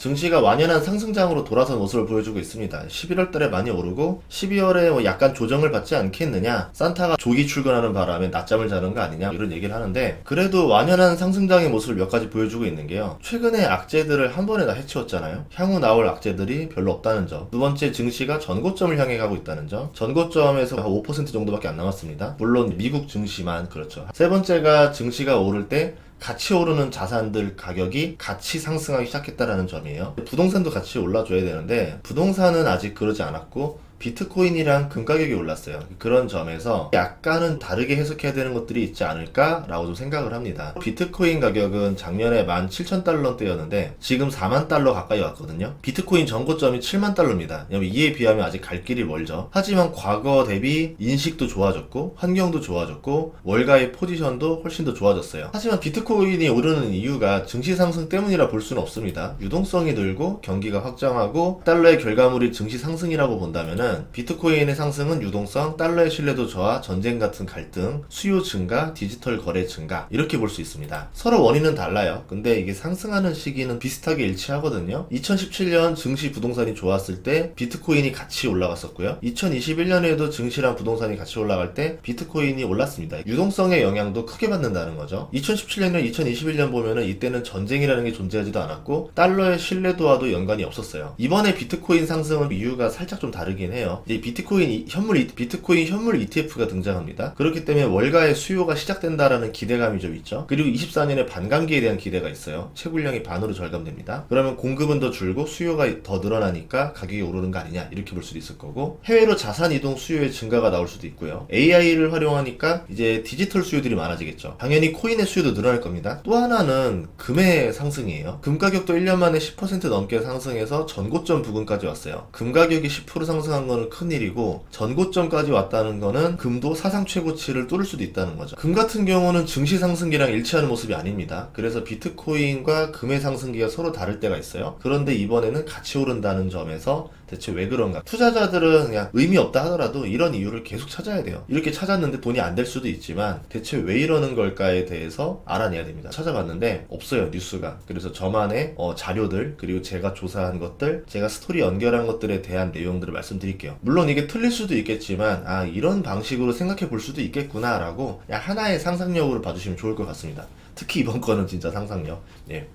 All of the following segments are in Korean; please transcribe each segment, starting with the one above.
증시가 완연한 상승장으로 돌아선 모습을 보여주고 있습니다. 11월 달에 많이 오르고 12월에 약간 조정을 받지 않겠느냐, 산타가 조기 출근하는 바람에 낮잠을 자는 거 아니냐 이런 얘기를 하는데, 그래도 완연한 상승장의 모습을 몇 가지 보여주고 있는 게요, 최근에 악재들을 한 번에 다 해치웠잖아요. 향후 나올 악재들이 별로 없다는 점, 두 번째 증시가 전고점을 향해 가고 있다는 점, 전고점에서 한 5% 정도밖에 안 남았습니다. 물론 미국 증시만 그렇죠. 세 번째가 증시가 오를 때 같이 오르는 자산들 가격이 같이 상승하기 시작했다라는 점이에요. 부동산도 같이 올라줘야 되는데 부동산은 아직 그러지 않았고 비트코인이랑 금 가격이 올랐어요. 그런 점에서 약간은 다르게 해석해야 되는 것들이 있지 않을까라고 좀 생각을 합니다. 비트코인 가격은 작년에 17,000달러대였는데 지금 4만 달러 가까이 왔거든요. 비트코인 전고점이 7만 달러입니다. 이에 비하면 아직 갈 길이 멀죠. 하지만 과거 대비 인식도 좋아졌고 환경도 좋아졌고 월가의 포지션도 훨씬 더 좋아졌어요. 하지만 비트코인이 오르는 이유가 증시 상승 때문이라 볼 수는 없습니다. 유동성이 늘고 경기가 확장하고 달러의 결과물이 증시 상승이라고 본다면은 비트코인의 상승은 유동성, 달러의 신뢰도 저하, 전쟁 같은 갈등, 수요 증가, 디지털 거래 증가 이렇게 볼 수 있습니다. 서로 원인은 달라요. 근데 이게 상승하는 시기는 비슷하게 일치하거든요. 2017년 증시 부동산이 좋았을 때 비트코인이 같이 올라갔었고요. 2021년에도 증시랑 부동산이 같이 올라갈 때 비트코인이 올랐습니다. 유동성의 영향도 크게 받는다는 거죠. 2017년이나 2021년 보면은 이때는 전쟁이라는 게 존재하지도 않았고 달러의 신뢰도와도 연관이 없었어요. 이번에 비트코인 상승은 이유가 살짝 좀 다르긴 해요. 이제 비트코인 현물 ETF가 등장합니다. 그렇기 때문에 월가의 수요가 시작된다라는 기대감이 좀 있죠. 그리고 24년에 반감기에 대한 기대가 있어요. 채굴량이 반으로 절감됩니다. 그러면 공급은 더 줄고 수요가 더 늘어나니까 가격이 오르는 거 아니냐 이렇게 볼 수도 있을 거고, 해외로 자산 이동 수요의 증가가 나올 수도 있고요. AI를 활용하니까 이제 디지털 수요들이 많아지겠죠. 당연히 코인의 수요도 늘어날 겁니다. 또 하나는 금의 상승이에요. 금 가격도 1년 만에 10% 넘게 상승해서 전고점 부근까지 왔어요. 금 가격이 10% 상승한 거는 큰일이고 전고점까지 왔다는 거는 금도 사상 최고치를 뚫을 수도 있다는 거죠. 금 같은 경우는 증시 상승기랑 일치하는 모습이 아닙니다. 그래서 비트코인과 금의 상승기가 서로 다를 때가 있어요. 그런데 이번에는 같이 오른다는 점에서 대체 왜 그런가? 투자자들은 그냥 의미 없다 하더라도 이런 이유를 계속 찾아야 돼요. 이렇게 찾았는데 돈이 안 될 수도 있지만 대체 왜 이러는 걸까에 대해서 알아내야 됩니다. 찾아봤는데 없어요, 뉴스가. 그래서 저만의 자료들, 그리고 제가 조사한 것들, 제가 스토리 연결한 것들에 대한 내용들을 말씀드릴게요. 물론 이게 틀릴 수도 있겠지만 이런 방식으로 생각해 볼 수도 있겠구나 라고 하나의 상상력으로 봐주시면 좋을 것 같습니다. 특히 이번 거는 진짜 상상력. 예.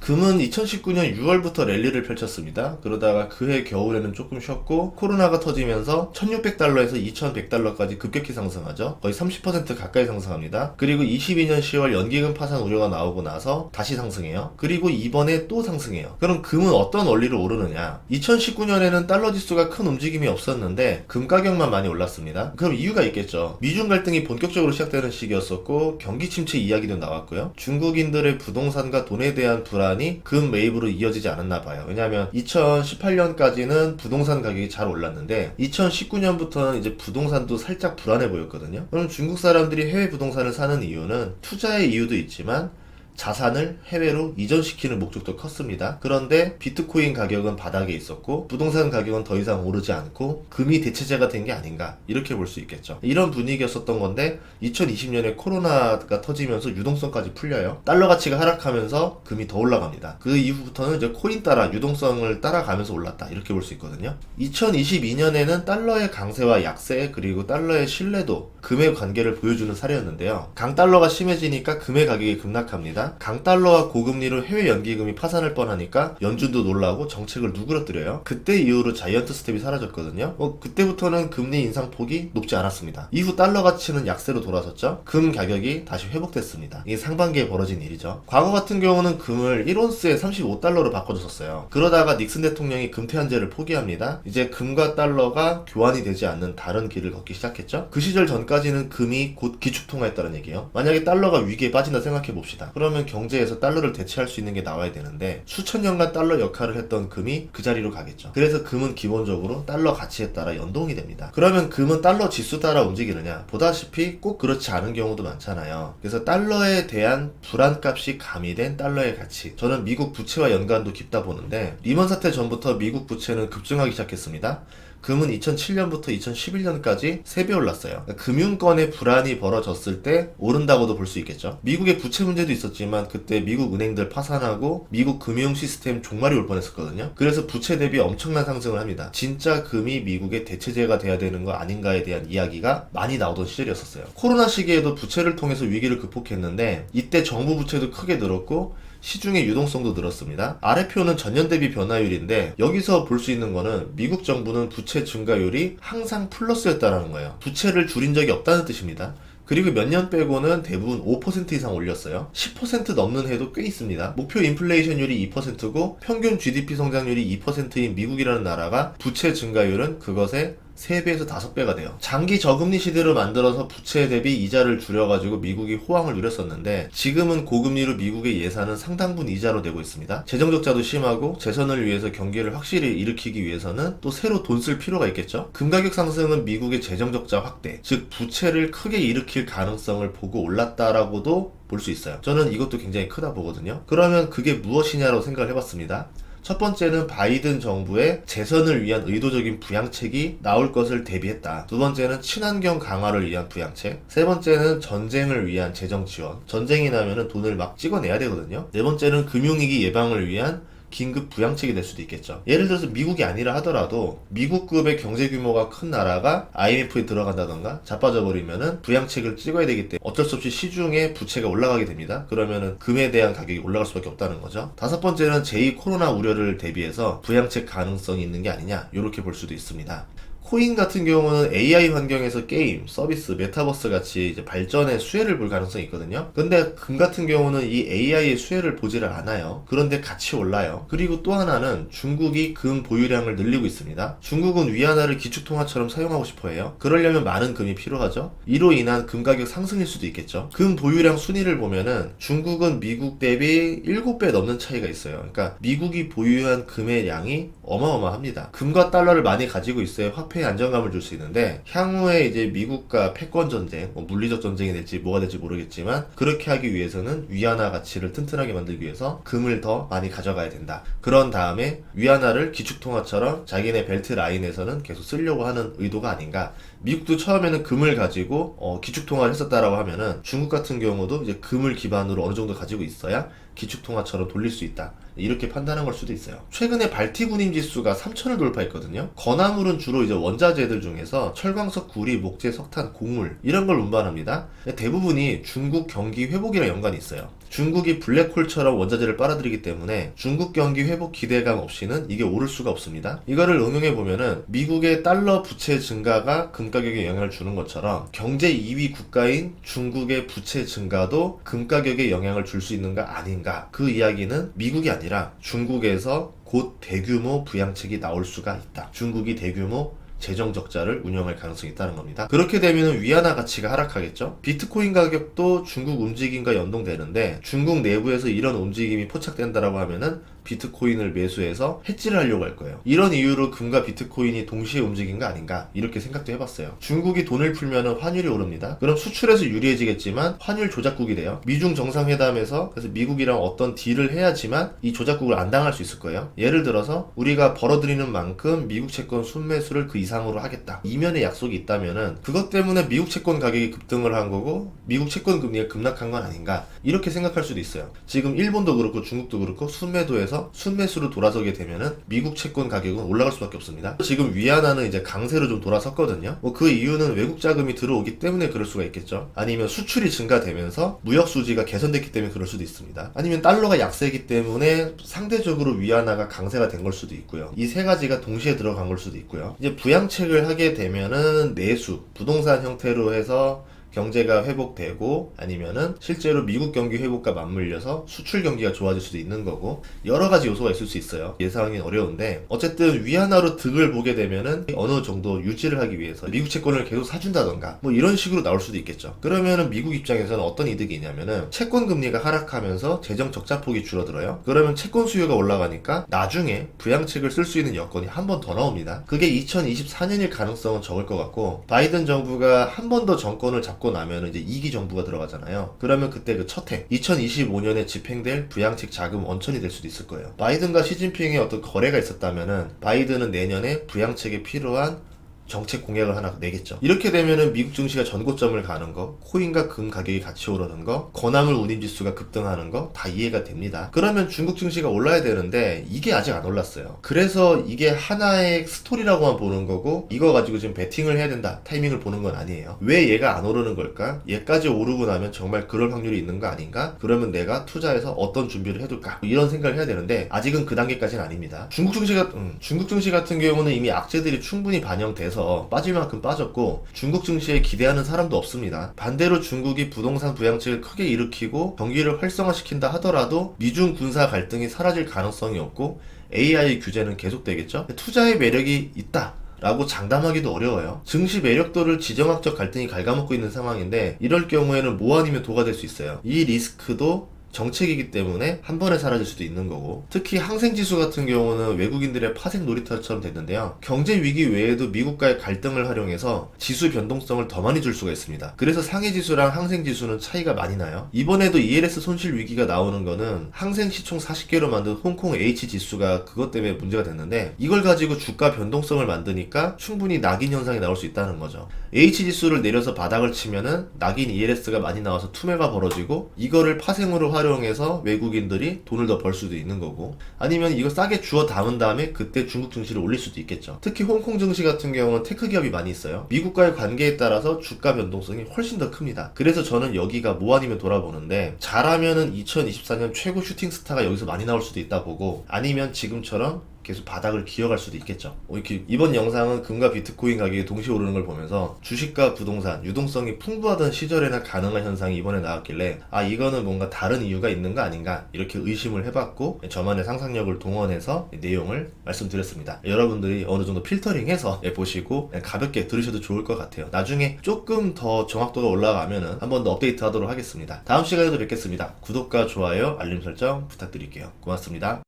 금은 2019년 6월부터 랠리를 펼쳤습니다. 그러다가 그해 겨울에는 조금 쉬었고 코로나가 터지면서 1600달러에서 2100달러까지 급격히 상승하죠. 거의 30% 가까이 상승합니다. 그리고 22년 10월 연기금 파산 우려가 나오고 나서 다시 상승해요. 그리고 이번에 또 상승해요. 그럼 금은 어떤 원리로 오르느냐? 2019년에는 달러 지수가 큰 움직임이 없었는데 금 가격만 많이 올랐습니다. 그럼 이유가 있겠죠. 미중 갈등이 본격적으로 시작되는 시기였었고 경기 침체 이야기도 나왔고요. 중국인들의 부동산과 돈에 대한 불안 금 매입으로 이어지지 않았나 봐요. 왜냐하면 2018년까지는 부동산 가격이 잘 올랐는데 2019년부터는 이제 부동산도 살짝 불안해 보였거든요. 그럼 중국 사람들이 해외 부동산을 사는 이유는 투자의 이유도 있지만 자산을 해외로 이전시키는 목적도 컸습니다. 그런데 비트코인 가격은 바닥에 있었고 부동산 가격은 더 이상 오르지 않고 금이 대체제가 된 게 아닌가 이렇게 볼 수 있겠죠. 이런 분위기였었던 건데 2020년에 코로나가 터지면서 유동성까지 풀려요. 달러 가치가 하락하면서 금이 더 올라갑니다. 그 이후부터는 이제 코인 따라 유동성을 따라가면서 올랐다 이렇게 볼 수 있거든요. 2022년에는 달러의 강세와 약세 그리고 달러의 신뢰도, 금의 관계를 보여주는 사례였는데요. 강달러가 심해지니까 금의 가격이 급락합니다. 강달러와 고금리로 해외 연기금이 파산할 뻔하니까 연준도 놀라고 정책을 누그러뜨려요. 그때 이후로 자이언트 스텝이 사라졌거든요. 그때부터는 금리 인상 폭이 높지 않았습니다. 이후 달러 가치는 약세로 돌아섰죠. 금 가격이 다시 회복됐습니다. 이게 상반기에 벌어진 일이죠. 과거 같은 경우는 금을 1온스에 35달러로 바꿔줬었어요. 그러다가 닉슨 대통령이 금태한제를 포기합니다. 이제 금과 달러가 교환이 되지 않는 다른 길을 걷기 시작했죠. 그 시절 전까지는 금이 곧 기축통화였다는 얘기예요. 만약에 달러가 위기에 빠진다 생각해 봅시다. 그러면 경제에서 달러를 대체할 수 있는 게 나와야 되는데 수천 년간 달러 역할을 했던 금이 그 자리로 가겠죠. 그래서 금은 기본적으로 달러 가치에 따라 연동이 됩니다. 그러면 금은 달러 지수 따라 움직이느냐? 보다시피 꼭 그렇지 않은 경우도 많잖아요. 그래서 달러에 대한 불안값이 가미된 달러의 가치. 저는 미국 부채와 연관도 깊다 보는데 리먼 사태 전부터 미국 부채는 급증하기 시작했습니다. 금은 2007년부터 2011년까지 3배 올랐어요. 그러니까 금융권의 불안이 벌어졌을 때 오른다고도 볼 수 있겠죠. 미국의 부채 문제도 있었지만 그때 미국 은행들 파산하고 미국 금융 시스템 종말이 올 뻔했었거든요. 그래서 부채 대비 엄청난 상승을 합니다. 진짜 금이 미국의 대체제가 돼야 되는 거 아닌가에 대한 이야기가 많이 나오던 시절이었어요. 코로나 시기에도 부채를 통해서 위기를 극복했는데 이때 정부 부채도 크게 늘었고 시중의 유동성도 늘었습니다. 아래 표는 전년 대비 변화율인데 여기서 볼 수 있는 거는 미국 정부는 부채 증가율이 항상 플러스였다는 거예요. 부채를 줄인 적이 없다는 뜻입니다. 그리고 몇 년 빼고는 대부분 5% 이상 올렸어요. 10% 넘는 해도 꽤 있습니다. 목표 인플레이션율이 2%고 평균 GDP 성장률이 2%인 미국이라는 나라가 부채 증가율은 그것의 3배에서 5배가 돼요. 장기 저금리 시대로 만들어서 부채 대비 이자를 줄여가지고 미국이 호황을 누렸었는데 지금은 고금리로 미국의 예산은 상당분 이자로 내고 있습니다. 재정적자도 심하고 재선을 위해서 경기를 확실히 일으키기 위해서는 또 새로 돈 쓸 필요가 있겠죠. 금가격 상승은 미국의 재정적자 확대, 즉 부채를 크게 일으킬 가능성을 보고 올랐다라고도 볼 수 있어요. 저는 이것도 굉장히 크다 보거든요. 그러면 그게 무엇이냐고 생각을 해봤습니다. 첫 번째는 바이든 정부의 재선을 위한 의도적인 부양책이 나올 것을 대비했다. 두 번째는 친환경 강화를 위한 부양책. 세 번째는 전쟁을 위한 재정 지원. 전쟁이 나면은 돈을 막 찍어내야 되거든요. 네 번째는 금융위기 예방을 위한 긴급 부양책이 될 수도 있겠죠. 예를 들어서 미국이 아니라 하더라도 미국급의 경제 규모가 큰 나라가 IMF에 들어간다던가 자빠져 버리면은 부양책을 찍어야 되기 때문에 어쩔 수 없이 시중에 부채가 올라가게 됩니다. 그러면은 금에 대한 가격이 올라갈 수밖에 없다는 거죠. 다섯 번째는 제2 코로나 우려를 대비해서 부양책 가능성이 있는 게 아니냐, 이렇게 볼 수도 있습니다. 코인 같은 경우는 AI 환경에서 게임, 서비스, 메타버스 같이 이제 발전의 수혜를 볼 가능성이 있거든요. 근데 금 같은 경우는 이 AI의 수혜를 보지를 않아요. 그런데 같이 올라요. 그리고 또 하나는 중국이 금 보유량을 늘리고 있습니다. 중국은 위안화를 기축통화처럼 사용하고 싶어 해요. 그러려면 많은 금이 필요하죠. 이로 인한 금 가격 상승일 수도 있겠죠. 금 보유량 순위를 보면은 중국은 미국 대비 7배 넘는 차이가 있어요. 그러니까 미국이 보유한 금의 양이 어마어마합니다. 금과 달러를 많이 가지고 있어야 화폐 안정감을 줄 수 있는데 향후에 이제 미국과 패권 전쟁, 물리적 전쟁이 될지 뭐가 될지 모르겠지만 그렇게 하기 위해서는 위안화 가치를 튼튼하게 만들기 위해서 금을 더 많이 가져가야 된다. 그런 다음에 위안화를 기축통화처럼 자기네 벨트 라인에서는 계속 쓰려고 하는 의도가 아닌가. 미국도 처음에는 금을 가지고 기축통화를 했었다라고 하면은 중국 같은 경우도 이제 금을 기반으로 어느 정도 가지고 있어야 기축통화처럼 돌릴 수 있다. 이렇게 판단한 걸 수도 있어요. 최근에 발티군임 지수가 3,000을 돌파했거든요. 건화물은 주로 이제 원자재들 중에서 철광석, 구리, 목재, 석탄, 곡물 이런 걸 운반합니다. 대부분이 중국 경기 회복이랑 연관이 있어요. 중국이 블랙홀처럼 원자재를 빨아들이기 때문에 중국 경기 회복 기대감 없이는 이게 오를 수가 없습니다. 이거를 응용해 보면은 미국의 달러 부채 증가가 금 가격에 영향을 주는 것처럼 경제 2위 국가인 중국의 부채 증가도 금 가격에 영향을 줄 수 있는가 아닌가. 그 이야기는 미국이 아니라 중국에서 곧 대규모 부양책이 나올 수가 있다. 중국이 대규모 재정 적자를 운영할 가능성이 있다는 겁니다. 그렇게 되면 위안화 가치가 하락하겠죠. 비트코인 가격도 중국 움직임과 연동되는데 중국 내부에서 이런 움직임이 포착된다라고 하면은 비트코인을 매수해서 해지를 하려고 할 거예요. 이런 이유로 금과 비트코인이 동시에 움직인 거 아닌가, 이렇게 생각도 해봤어요. 중국이 돈을 풀면은 환율이 오릅니다. 그럼 수출에서 유리해지겠지만 환율 조작국이 돼요. 미중 정상회담에서 그래서 미국이랑 어떤 딜을 해야지만 이 조작국을 안 당할 수 있을 거예요. 예를 들어서 우리가 벌어들이는 만큼 미국 채권 순매수를 그 이상으로 하겠다, 이면의 약속이 있다면은 그것 때문에 미국 채권 가격이 급등을 한 거고 미국 채권 금리가 급락한 건 아닌가, 이렇게 생각할 수도 있어요. 지금 일본도 그렇고 중국도 그렇고 순매도에서 순매수로 돌아서게 되면은 미국 채권 가격은 올라갈 수밖에 없습니다. 지금 위안화는 이제 강세로 좀 돌아섰거든요. 그 이유는 외국 자금이 들어오기 때문에 그럴 수가 있겠죠. 아니면 수출이 증가되면서 무역 수지가 개선됐기 때문에 그럴 수도 있습니다. 아니면 달러가 약세이기 때문에 상대적으로 위안화가 강세가 된 걸 수도 있고요. 이 세 가지가 동시에 들어간 걸 수도 있고요. 이제 부양책을 하게 되면은 내수, 부동산 형태로 해서 경제가 회복되고 아니면은 실제로 미국 경기 회복과 맞물려서 수출 경기가 좋아질 수도 있는 거고 여러 가지 요소가 있을 수 있어요. 예상이 어려운데 어쨌든 위안화로 득을 보게 되면은 어느 정도 유지를 하기 위해서 미국 채권을 계속 사준다던가 뭐 이런 식으로 나올 수도 있겠죠. 그러면은 미국 입장에서는 어떤 이득이 있냐면은 채권 금리가 하락하면서 재정 적자폭이 줄어들어요. 그러면 채권 수요가 올라가니까 나중에 부양책을 쓸 수 있는 여건이 한 번 더 나옵니다. 그게 2024년일 가능성은 적을 것 같고 바이든 정부가 한 번 더 정권을 잡 잡고 나면 이제 2기 정부가 들어가잖아요. 그러면 그때 그 첫 해 2025년에 집행될 부양책 자금 원천이 될 수도 있을 거예요. 바이든과 시진핑의 어떤 거래가 있었다면은 바이든은 내년에 부양책에 필요한 정책 공약을 하나 내겠죠. 이렇게 되면은 미국 증시가 전고점을 가는 거, 코인과 금 가격이 같이 오르는 거, 건화물 운임 지수가 급등하는 거 다 이해가 됩니다. 그러면 중국 증시가 올라야 되는데 이게 아직 안 올랐어요. 그래서 이게 하나의 스토리라고만 보는 거고 이거 가지고 지금 베팅을 해야 된다, 타이밍을 보는 건 아니에요. 왜 얘가 안 오르는 걸까? 얘까지 오르고 나면 정말 그럴 확률이 있는 거 아닌가? 그러면 내가 투자해서 어떤 준비를 해둘까? 이런 생각을 해야 되는데 아직은 그 단계까지는 아닙니다. 중국 증시 같은 경우는 이미 악재들이 충분히 반영돼서 빠질 만큼 빠졌고 중국 증시에 기대하는 사람도 없습니다. 반대로 중국이 부동산 부양책을 크게 일으키고 경기를 활성화시킨다 하더라도 미중 군사 갈등이 사라질 가능성이 없고 AI 규제는 계속되겠죠. 투자의 매력이 있다 라고 장담하기도 어려워요. 증시 매력도를 지정학적 갈등이 갉아먹고 있는 상황인데 이럴 경우에는 뭐 아니면 도가 될 수 있어요. 이 리스크도 정책이기 때문에 한 번에 사라질 수도 있는 거고, 특히 항생지수 같은 경우는 외국인들의 파생 놀이터처럼 됐는데요. 경제 위기 외에도 미국과의 갈등을 활용해서 지수 변동성을 더 많이 줄 수가 있습니다. 그래서 상해지수랑 항생지수는 차이가 많이 나요. 이번에도 ELS 손실 위기가 나오는 거는 항생시 총 40개로 만든 홍콩 H지수가 그것 때문에 문제가 됐는데 이걸 가지고 주가 변동성을 만드니까 충분히 낙인 현상이 나올 수 있다는 거죠. H지수를 내려서 바닥을 치면은 낙인 ELS가 많이 나와서 투매가 벌어지고 이거를 파생으로 활용해서 외국인들이 돈을 더 벌 수도 있는 거고, 아니면 이거 싸게 주워 담은 다음에 그때 중국 증시를 올릴 수도 있겠죠. 특히 홍콩 증시 같은 경우는 테크 기업이 많이 있어요. 미국과의 관계에 따라서 주가 변동성이 훨씬 더 큽니다. 그래서 저는 여기가 뭐 아니면 돌아보는데 잘하면은 2024년 최고 슈팅 스타가 여기서 많이 나올 수도 있다 보고, 아니면 지금처럼 계속 바닥을 기어갈 수도 있겠죠. 이렇게 이번 영상은 금과 비트코인 가격이 동시에 오르는 걸 보면서 주식과 부동산 유동성이 풍부하던 시절에나 가능한 현상이 이번에 나왔길래 이거는 뭔가 다른 이유가 있는 거 아닌가 이렇게 의심을 해봤고 저만의 상상력을 동원해서 내용을 말씀드렸습니다. 여러분들이 어느 정도 필터링해서 보시고 가볍게 들으셔도 좋을 것 같아요. 나중에 조금 더 정확도가 올라가면은 한 번 더 업데이트 하도록 하겠습니다. 다음 시간에도 뵙겠습니다. 구독과 좋아요 알림 설정 부탁드릴게요. 고맙습니다.